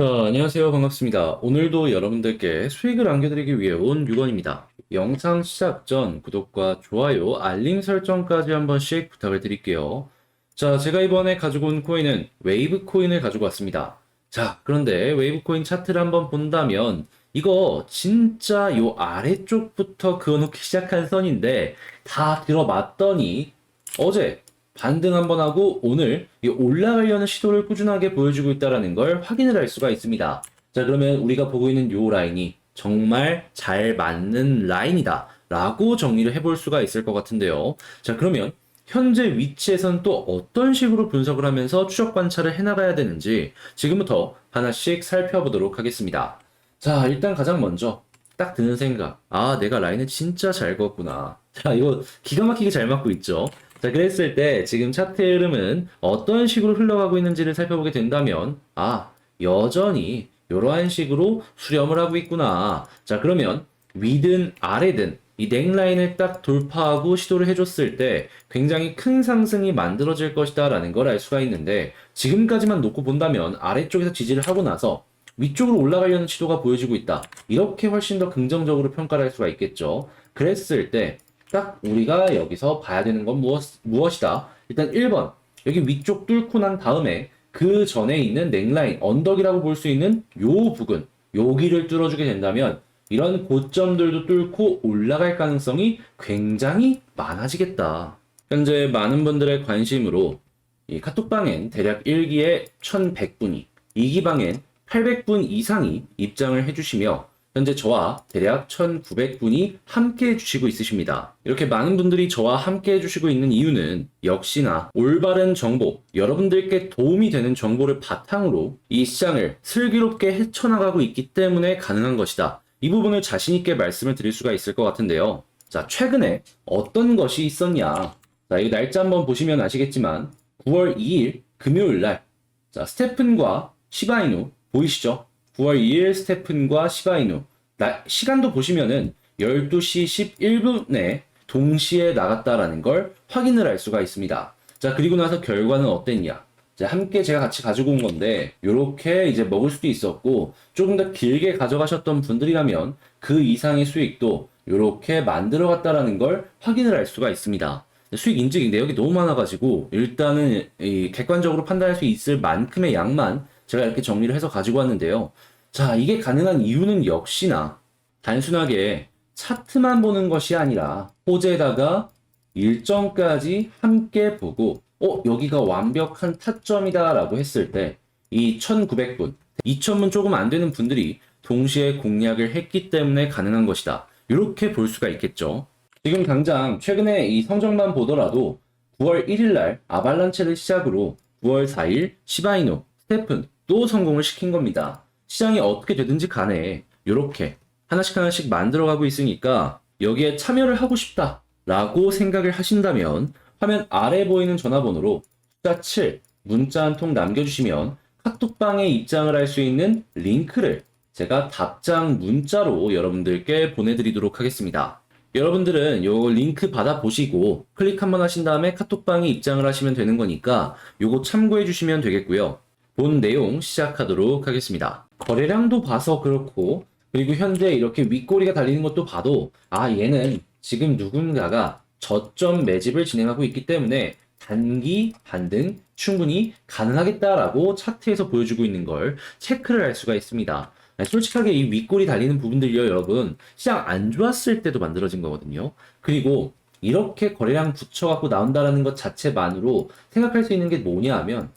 안녕하세요. 반갑습니다. 오늘도 여러분들께 수익을 안겨드리기 위해 온 유건입니다. 영상 시작 전 구독과 좋아요, 알림 설정까지 한 번씩 부탁을 드릴게요. 자, 제가 이번에 가지고 온 코인은 웨이브 코인을 가지고 왔습니다. 자, 그런데 웨이브 코인 차트를 한번 본다면 이거 진짜 요 아래쪽부터 그어놓기 시작한 선인데 다 들어맞더니 어제 반등 한번 하고 오늘 이 올라가려는 시도를 꾸준하게 보여주고 있다는 걸 확인을 할 수가 있습니다. 자, 그러면 우리가 보고 있는 이 라인이 정말 잘 맞는 라인이다 라고 정리를 해볼 수가 있을 것 같은데요. 자, 그러면 현재 위치에선 또 어떤 식으로 분석을 하면서 추적 관찰을 해나가야 되는지 지금부터 하나씩 살펴보도록 하겠습니다. 자, 일단 가장 먼저 딱 드는 생각. 아, 내가 라인을 진짜 잘 그었구나. 자, 이거 기가 막히게 잘 맞고 있죠. 자, 그랬을 때 지금 차트의 흐름은 어떤 식으로 흘러가고 있는지를 살펴보게 된다면, 아, 여전히 이러한 식으로 수렴을 하고 있구나. 자, 그러면 위든 아래든 이 넥라인을 딱 돌파하고 시도를 해줬을 때 굉장히 큰 상승이 만들어질 것이다 라는 걸 알 수가 있는데, 지금까지만 놓고 본다면 아래쪽에서 지지를 하고 나서 위쪽으로 올라가려는 시도가 보여지고 있다. 이렇게 훨씬 더 긍정적으로 평가를 할 수가 있겠죠. 그랬을 때 딱 우리가 여기서 봐야 되는 건 무엇이다? 일단 1번. 여기 위쪽 뚫고 난 다음에 그 전에 있는 넥라인, 언덕이라고 볼 수 있는 요 부근, 여기를 뚫어주게 된다면 이런 고점들도 뚫고 올라갈 가능성이 굉장히 많아지겠다. 현재 많은 분들의 관심으로 이 카톡방엔 대략 1기에 1100분이, 2기방엔 800분 이상이 입장을 해주시며 현재 저와 대략 1900분이 함께 해주시고 있으십니다. 이렇게 많은 분들이 저와 함께 해주시고 있는 이유는 역시나 올바른 정보, 여러분들께 도움이 되는 정보를 바탕으로 이 시장을 슬기롭게 헤쳐나가고 있기 때문에 가능한 것이다. 이 부분을 자신있게 말씀을 드릴 수가 있을 것 같은데요. 자, 최근에 어떤 것이 있었냐. 자, 이 날짜 한번 보시면 아시겠지만 9월 2일 금요일 날, 자, 스테픈과 시바이누 보이시죠? 9월 2일 스테픈과 시바이누. 시간도 보시면은 12시 11분에 동시에 나갔다라는 걸 확인을 할 수가 있습니다. 자, 그리고 나서 결과는 어땠냐? 자, 함께 제가 같이 가지고 온 건데, 요렇게 이제 먹을 수도 있었고, 조금 더 길게 가져가셨던 분들이라면 그 이상의 수익도 요렇게 만들어 갔다라는 걸 확인을 할 수가 있습니다. 수익 인증 내역이 너무 많아가지고, 일단은 이 객관적으로 판단할 수 있을 만큼의 양만 제가 이렇게 정리를 해서 가지고 왔는데요. 자, 이게 가능한 이유는 역시나 단순하게 차트만 보는 것이 아니라 호재에다가 일정까지 함께 보고 여기가 완벽한 타점이다 라고 했을 때 이 1900분, 2000분 조금 안 되는 분들이 동시에 공략을 했기 때문에 가능한 것이다. 이렇게 볼 수가 있겠죠. 지금 당장 최근에 이 성적만 보더라도 9월 1일 날 아발란체를 시작으로 9월 4일 시바이누, 스테픈 또 성공을 시킨 겁니다. 시장이 어떻게 되든지 간에 이렇게 하나씩 하나씩 만들어가고 있으니까 여기에 참여를 하고 싶다 라고 생각을 하신다면 화면 아래 보이는 전화번호로 숫자 7 문자 한 통 남겨주시면 카톡방에 입장을 할 수 있는 링크를 제가 답장 문자로 여러분들께 보내드리도록 하겠습니다. 여러분들은 요 링크 받아보시고 클릭 한번 하신 다음에 카톡방에 입장을 하시면 되는 거니까 요거 참고해 주시면 되겠고요. 본 내용 시작하도록 하겠습니다. 거래량도 봐서 그렇고 그리고 현재 이렇게 윗꼬리가 달리는 것도 봐도 얘는 지금 누군가가 저점 매집을 진행하고 있기 때문에 단기 반등 충분히 가능하겠다라고 차트에서 보여주고 있는 걸 체크를 할 수가 있습니다. 솔직하게 이 윗꼬리 달리는 부분들이요, 여러분, 시장 안 좋았을 때도 만들어진 거거든요. 그리고 이렇게 거래량 붙여갖고 나온다라는 것 자체만으로 생각할 수 있는 게 뭐냐 하면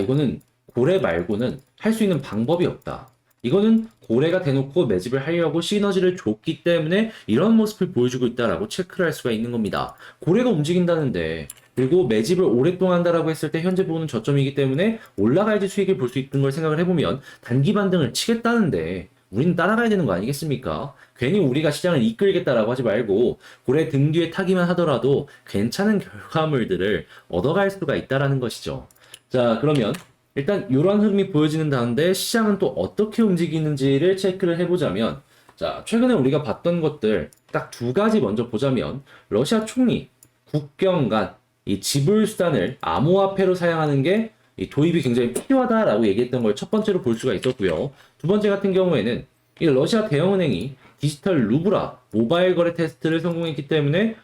이거는 고래 말고는 할 수 있는 방법이 없다. 이거는 고래가 대놓고 매집을 하려고 시너지를 줬기 때문에 이런 모습을 보여주고 있다라고 체크를 할 수가 있는 겁니다. 고래가 움직인다는데 그리고 매집을 오랫동안 한다라고 했을 때 현재 보는 저점이기 때문에 올라가야지 수익을 볼 수 있는 걸 생각을 해보면 단기 반등을 치겠다는데 우리는 따라가야 되는 거 아니겠습니까? 괜히 우리가 시장을 이끌겠다라고 하지 말고 고래 등 뒤에 타기만 하더라도 괜찮은 결과물들을 얻어갈 수가 있다라는 것이죠. 자, 그러면 일단 이런 흐름이 보여지는 다음에 시장은 또 어떻게 움직이는지를 체크를 해보자면 자, 최근에 우리가 봤던 것들 딱 두 가지 먼저 보자면 러시아 총리 국경 간 이 지불 수단을 암호화폐로 사용하는 게 이 도입이 굉장히 필요하다라고 얘기했던 걸 첫 번째로 볼 수가 있었고요. 두 번째 같은 경우에는 이 러시아 대형은행이 디지털 루브라 모바일 거래 테스트를 성공했기 때문에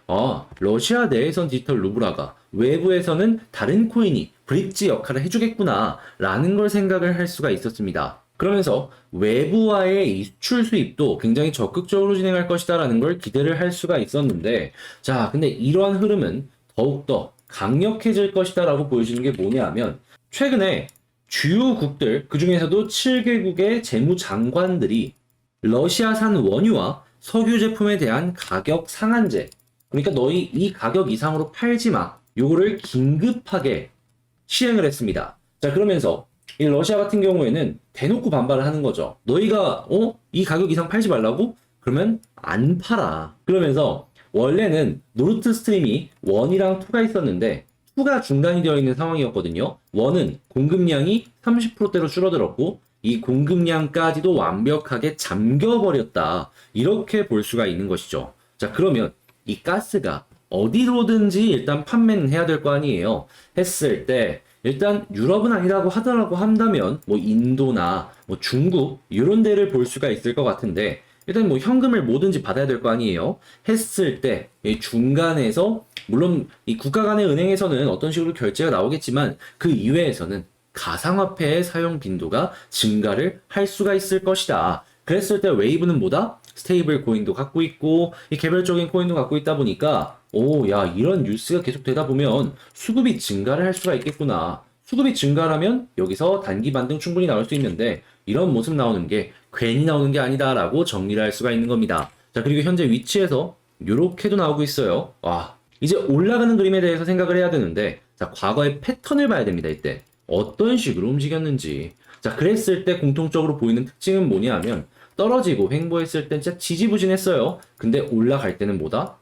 러시아 내에선 디지털 루브라가 외부에서는 다른 코인이 브릿지 역할을 해주겠구나 라는 걸 생각을 할 수가 있었습니다. 그러면서 외부와의 이 수출 수입도 굉장히 적극적으로 진행할 것이다 라는 걸 기대를 할 수가 있었는데, 자 근데 이러한 흐름은 더욱더 강력해질 것이다 라고 보여지는 게 뭐냐 하면, 최근에 주요국들 그 중에서도 7개국의 재무장관들이 러시아산 원유와 석유 제품에 대한 가격 상한제, 그러니까 너희 이 가격 이상으로 팔지 마, 요거를 긴급하게 시행을 했습니다. 자 그러면서 이 러시아 같은 경우에는 대놓고 반발을 하는 거죠. 너희가 이 가격 이상 팔지 말라고? 그러면 안 팔아. 그러면서 원래는 노르트 스트림이 1이랑 2가 있었는데 2가 중단이 되어 있는 상황이었거든요. 1은 공급량이 30%대로 줄어들었고 이 공급량까지도 완벽하게 잠겨버렸다. 이렇게 볼 수가 있는 것이죠. 자 그러면 이 가스가 어디로든지 일단 판매는 해야 될 거 아니에요. 했을 때 일단 유럽은 아니라고 하더라고 한다면 뭐 인도나 뭐 중국 이런 데를 볼 수가 있을 것 같은데, 일단 뭐 현금을 뭐든지 받아야 될 거 아니에요. 했을 때 이 중간에서 물론 이 국가 간의 은행에서는 어떤 식으로 결제가 나오겠지만 그 이외에서는 가상화폐의 사용 빈도가 증가를 할 수가 있을 것이다. 그랬을 때 웨이브는 뭐다? 스테이블 코인도 갖고 있고 이 개별적인 코인도 갖고 있다 보니까 야 이런 뉴스가 계속 되다 보면 수급이 증가를 할 수가 있겠구나. 수급이 증가라면 여기서 단기 반등 충분히 나올 수 있는데 이런 모습 나오는 게 괜히 나오는 게 아니다라고 정리를 할 수가 있는 겁니다. 자 그리고 현재 위치에서 이렇게도 나오고 있어요. 와 이제 올라가는 그림에 대해서 생각을 해야 되는데, 자 과거의 패턴을 봐야 됩니다. 이때 어떤 식으로 움직였는지. 자 그랬을 때 공통적으로 보이는 특징은 뭐냐 하면, 떨어지고 횡보했을 땐 진짜 지지부진했어요. 근데 올라갈 때는 뭐다?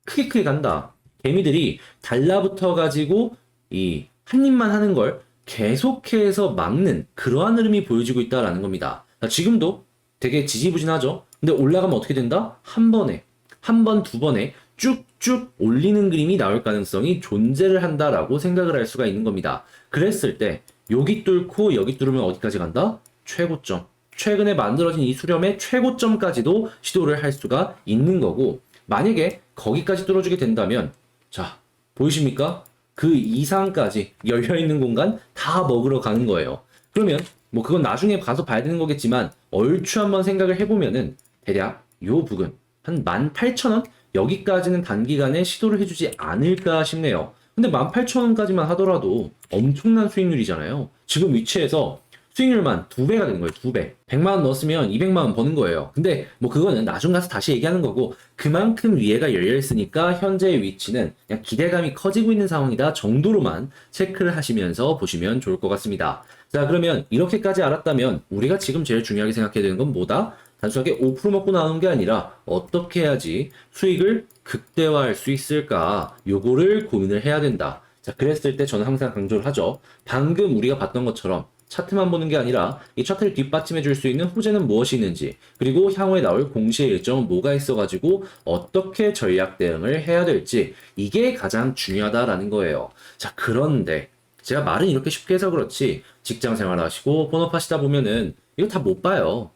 크게 간다. 개미들이 달라붙어 가지고 이 한 입만 하는 걸 계속해서 막는 그러한 흐름이 보여지고 있다라는 겁니다. 자, 지금도 되게 지지부진하죠. 근데 올라가면 어떻게 된다? 한 번에, 한 번, 두 번에 쭉쭉 올리는 그림이 나올 가능성이 존재를 한다라고 생각을 할 수가 있는 겁니다. 그랬을 때 여기 뚫고 여기 뚫으면 어디까지 간다? 최고점. 최근에 만들어진 이 수렴의 최고점까지도 시도를 할 수가 있는 거고, 만약에 거기까지 뚫어주게 된다면, 자 보이십니까? 그 이상까지 열려있는 공간 다 먹으러 가는 거예요. 그러면 뭐 그건 나중에 가서 봐야 되는 거겠지만 얼추 한번 생각을 해보면은 대략 요 부근 한 18,000원 여기까지는 단기간에 시도를 해주지 않을까 싶네요. 근데 18,000원까지만 하더라도 엄청난 수익률이잖아요. 지금 위치에서 수익률만 2배가 되는 거예요. 2배. 100만 원 넣었으면 200만 원 버는 거예요. 근데 뭐 그거는 나중 가서 다시 얘기하는 거고, 그만큼 위에가 열려 있으니까 현재의 위치는 그냥 기대감이 커지고 있는 상황이다 정도로만 체크를 하시면서 보시면 좋을 것 같습니다. 자 그러면 이렇게까지 알았다면 우리가 지금 제일 중요하게 생각해야 되는 건 뭐다? 단순하게 5% 먹고 나오는 게 아니라 어떻게 해야지 수익을 극대화할 수 있을까? 요거를 고민을 해야 된다. 자 그랬을 때 저는 항상 강조를 하죠. 방금 우리가 봤던 것처럼 차트만 보는 게 아니라 이 차트를 뒷받침해 줄 수 있는 호재는 무엇이 있는지, 그리고 향후에 나올 공시의 일정은 뭐가 있어가지고 어떻게 전략 대응을 해야 될지, 이게 가장 중요하다라는 거예요. 자 그런데 제가 말은 이렇게 쉽게 해서 그렇지 직장 생활 하시고 본업하시다 보면은 이거 다 못 봐요.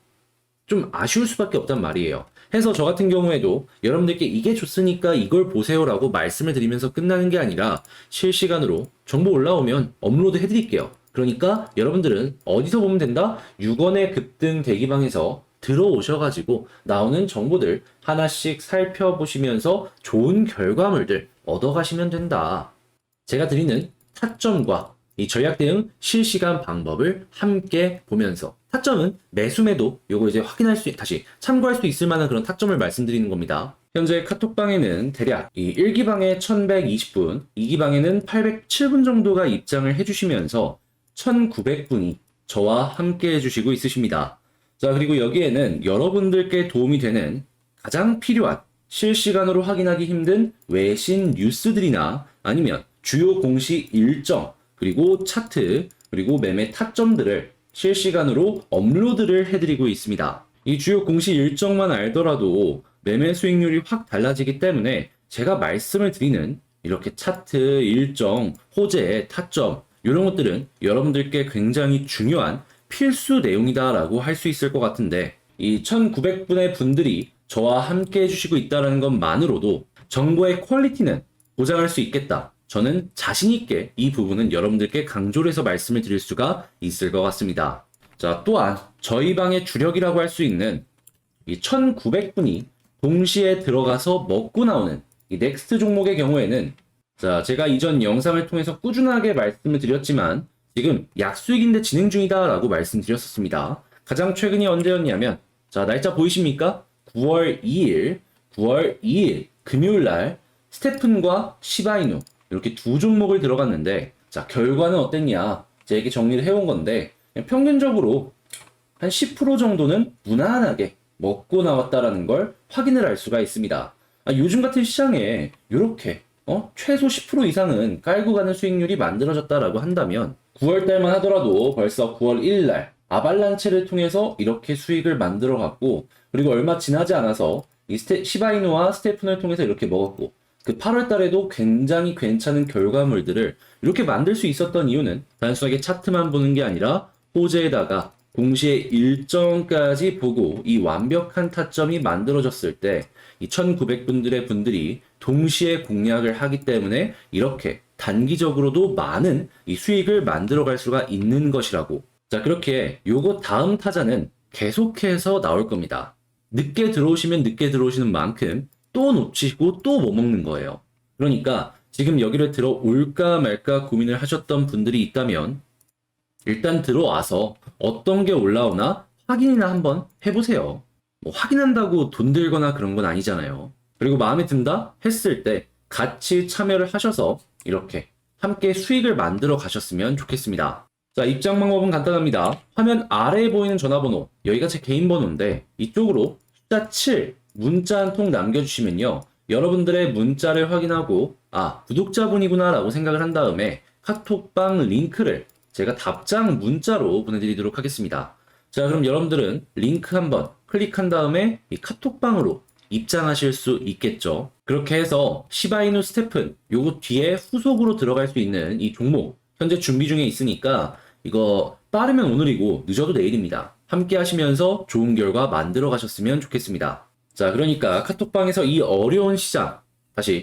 좀 아쉬울 수밖에 없단 말이에요. 해서 저 같은 경우에도 여러분들께 이게 좋으니까 이걸 보세요라고 말씀을 드리면서 끝나는 게 아니라 실시간으로 정보 올라오면 업로드 해드릴게요. 그러니까 여러분들은 어디서 보면 된다? 6원의 급등 대기방에서 들어오셔가지고 나오는 정보들 하나씩 살펴보시면서 좋은 결과물들 얻어가시면 된다. 제가 드리는 타점과 이 전략 대응 실시간 방법을 함께 보면서, 타점은 매수매도 요거 이제 확인할 수, 다시 참고할 수 있을 만한 그런 타점을 말씀드리는 겁니다. 현재 카톡방에는 대략 이 1기방에 1120분, 2기방에는 807분 정도가 입장을 해주시면서 1900분이 저와 함께 해주시고 있으십니다. 자 그리고 여기에는 여러분들께 도움이 되는 가장 필요한, 실시간으로 확인하기 힘든 외신 뉴스들이나 아니면 주요 공시 일정, 그리고 차트, 그리고 매매 타점들을 실시간으로 업로드를 해드리고 있습니다. 이 주요 공시 일정만 알더라도 매매 수익률이 확 달라지기 때문에 제가 말씀을 드리는 이렇게 차트, 일정, 호재, 타점 이런 것들은 여러분들께 굉장히 중요한 필수 내용이다라고 할 수 있을 것 같은데 이 1900분의 분들이 저와 함께 해주시고 있다는 것만으로도 정보의 퀄리티는 보장할 수 있겠다. 저는 자신 있게 이 부분은 여러분들께 강조를 해서 말씀을 드릴 수가 있을 것 같습니다. 자, 또한 저희 방의 주력이라고 할 수 있는 이 1900분이 동시에 들어가서 먹고 나오는 이 넥스트 종목의 경우에는 자, 제가 이전 영상을 통해서 꾸준하게 말씀을 드렸지만 지금 약수익인데 진행 중이다 라고 말씀드렸었습니다. 가장 최근이 언제였냐면 자, 날짜 보이십니까? 9월 2일 금요일 날 스테픈과 시바이누 이렇게 두 종목을 들어갔는데 자, 결과는 어땠냐? 제가 이렇게 정리를 해온 건데 평균적으로 한 10% 정도는 무난하게 먹고 나왔다라는 걸 확인을 할 수가 있습니다. 요즘 같은 시장에 이렇게 최소 10% 이상은 깔고 가는 수익률이 만들어졌다라고 한다면 9월 달만 하더라도 벌써 9월 1일 날 아발란체를 통해서 이렇게 수익을 만들어 갔고 그리고 얼마 지나지 않아서 이 시바이누와 스테픈을 통해서 이렇게 먹었고 그 8월 달에도 굉장히 괜찮은 결과물들을 이렇게 만들 수 있었던 이유는 단순하게 차트만 보는 게 아니라 호재에다가 동시에 일정까지 보고 이 완벽한 타점이 만들어졌을 때 이 1900분들의 분들이 동시에 공략을 하기 때문에 이렇게 단기적으로도 많은 이 수익을 만들어 갈 수가 있는 것이라고. 자, 그렇게 요거 다음 타자는 계속해서 나올 겁니다. 늦게 들어오시면 늦게 들어오시는 만큼 또 놓치고 또 못 먹는 거예요. 그러니까 지금 여기를 들어올까 말까 고민을 하셨던 분들이 있다면 일단 들어와서 어떤 게 올라오나 확인이나 한번 해보세요. 뭐 확인한다고 돈 들거나 그런 건 아니잖아요. 그리고 마음에 든다 했을 때 같이 참여를 하셔서 이렇게 함께 수익을 만들어 가셨으면 좋겠습니다. 자, 입장 방법은 간단합니다. 화면 아래에 보이는 전화번호, 여기가 제 개인 번호인데 이쪽으로 숫자 7 문자 한 통 남겨주시면요. 여러분들의 문자를 확인하고 구독자분이구나 라고 생각을 한 다음에 카톡방 링크를 제가 답장 문자로 보내드리도록 하겠습니다. 자, 그럼 여러분들은 링크 한번 클릭한 다음에 이 카톡방으로 입장하실 수 있겠죠. 그렇게 해서 시바이누 스테픈 요거 뒤에 후속으로 들어갈 수 있는 이 종목 현재 준비 중에 있으니까 이거 빠르면 오늘이고 늦어도 내일입니다. 함께 하시면서 좋은 결과 만들어 가셨으면 좋겠습니다. 자, 그러니까 카톡방에서 이 어려운 시장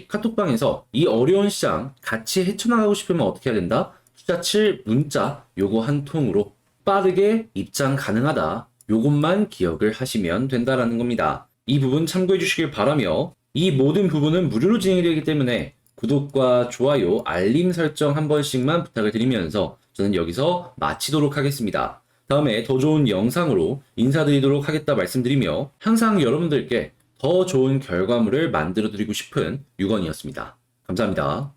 카톡방에서 이 어려운 시장 같이 헤쳐나가고 싶으면 어떻게 해야 된다? 숫자 7 문자 요거 한 통으로 빠르게 입장 가능하다. 요것만 기억을 하시면 된다라는 겁니다. 이 부분 참고해 주시길 바라며 이 모든 부분은 무료로 진행이 되기 때문에 구독과 좋아요, 알림 설정 한 번씩만 부탁을 드리면서 저는 여기서 마치도록 하겠습니다. 다음에 더 좋은 영상으로 인사드리도록 하겠다 말씀드리며 항상 여러분들께 더 좋은 결과물을 만들어 드리고 싶은 유건이었습니다. 감사합니다.